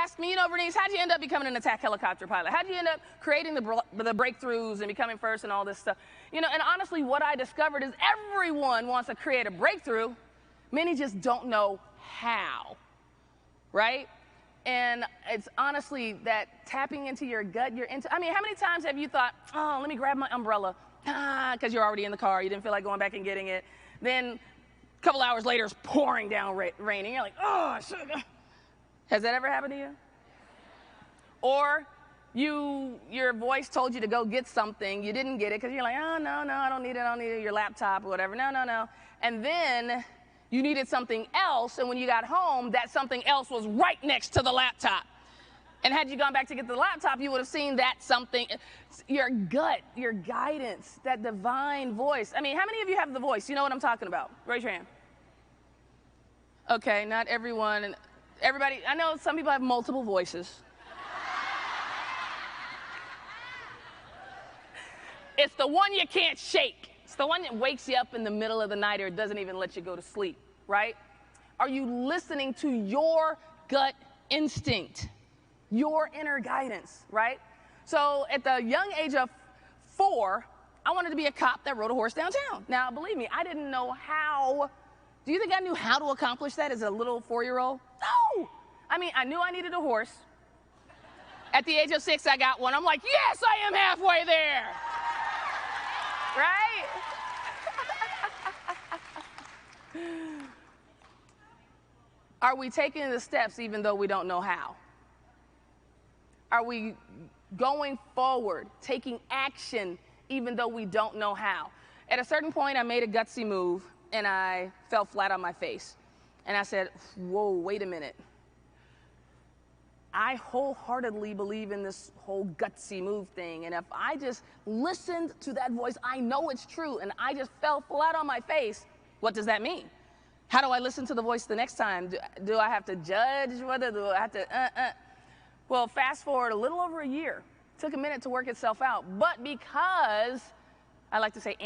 ask me, you know, Vernice, how'd you end up becoming an attack helicopter pilot? How'd you end up creating the breakthroughs and becoming first and all this stuff? You know, and honestly, what I discovered is everyone wants to create a breakthrough. Many just don't know how, right? And it's honestly that tapping into your gut, I mean, how many times have you thought, oh, let me grab my umbrella, because you're already in the car, you didn't feel like going back and getting it. Then a couple hours later, it's pouring down raining. You're like, oh, I should have. Has that ever happened to you? Or your voice told you to go get something, you didn't get it because you're like, oh, no, I don't need it, your laptop or whatever, no. And then you needed something else, and when you got home, that something else was right next to the laptop. And had you gone back to get the laptop, you would have seen that something, your gut, your guidance, that divine voice. I mean, how many of you have the voice? You know what I'm talking about? Raise your hand. Okay, not everyone. Everybody, I know some people have multiple voices. It's the one you can't shake. It's the one that wakes you up in the middle of the night or doesn't even let you go to sleep, right? Are you listening to your gut instinct, your inner guidance, right? So at the young age of 4, I wanted to be a cop that rode a horse downtown. Now, believe me, I didn't know how. Do you think I knew how to accomplish that as a little 4-year-old? No! I mean, I knew I needed a horse. At the age of 6, I got one. I'm like, yes, I am halfway there! Right? Are we taking the steps even though we don't know how? Are we going forward, taking action even though we don't know how? At a certain point, I made a gutsy move, and I fell flat on my face. And I said, whoa, wait a minute. I wholeheartedly believe in this whole gutsy move thing. And if I just listened to that voice, I know it's true, and I just fell flat on my face, what does that mean? How do I listen to the voice the next time? Do I have to judge? Whether do I have to, Well, fast forward a little over a year. It took a minute to work itself out. But because, I like to say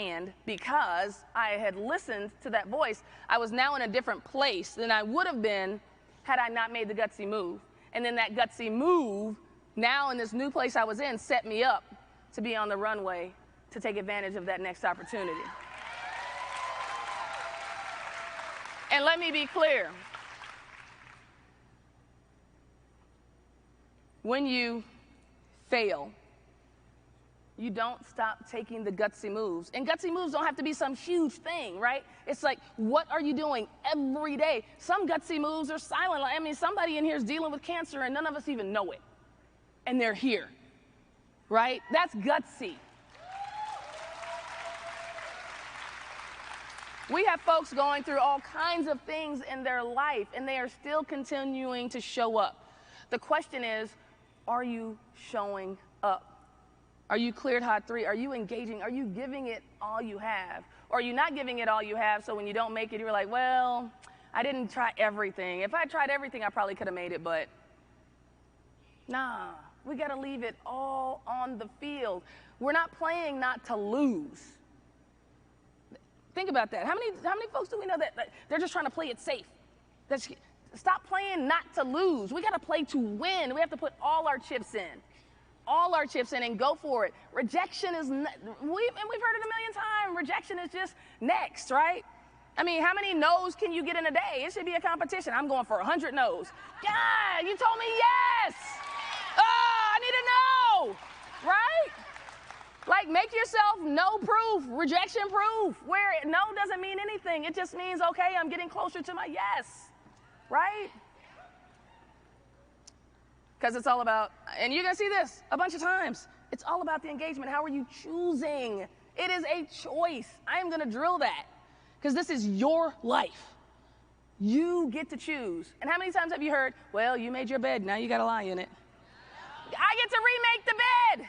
because I had listened to that voice, I was now in a different place than I would have been had I not made the gutsy move. And then that gutsy move, now in this new place I was in, set me up to be on the runway to take advantage of that next opportunity. And let me be clear. When you fail, you don't stop taking the gutsy moves. And gutsy moves don't have to be some huge thing, right? It's like, what are you doing every day? Some gutsy moves are silent. I mean, somebody in here is dealing with cancer and none of us even know it. And they're here, right? That's gutsy. We have folks going through all kinds of things in their life, and they are still continuing to show up. The question is, are you showing up? Are you cleared hot 3? Are you engaging? Are you giving it all you have? Or are you not giving it all you have, so when you don't make it, you're like, well, I didn't try everything. If I tried everything, I probably could have made it, but nah, we got to leave it all on the field. We're not playing not to lose. Think about that. How many folks do we know that they're just trying to play it safe? Stop playing not to lose. We got to play to win. We have to put all our chips in. All our chips in and go for it. Rejection is, we've heard it a million times, rejection is just next, right? I mean, how many no's can you get in a day? It should be a competition. I'm going for 100 no's. God, you told me yes. Oh, I need a no, right? Like, make yourself no proof, rejection proof, where no doesn't mean anything. It just means, okay, I'm getting closer to my yes, right? Because it's all about, and you're going to see this a bunch of times, it's all about the engagement. How are you choosing? It is a choice. I am going to drill that because this is your life. You get to choose. And how many times have you heard, well, you made your bed, now you got to lie in it? I get to remake the bed.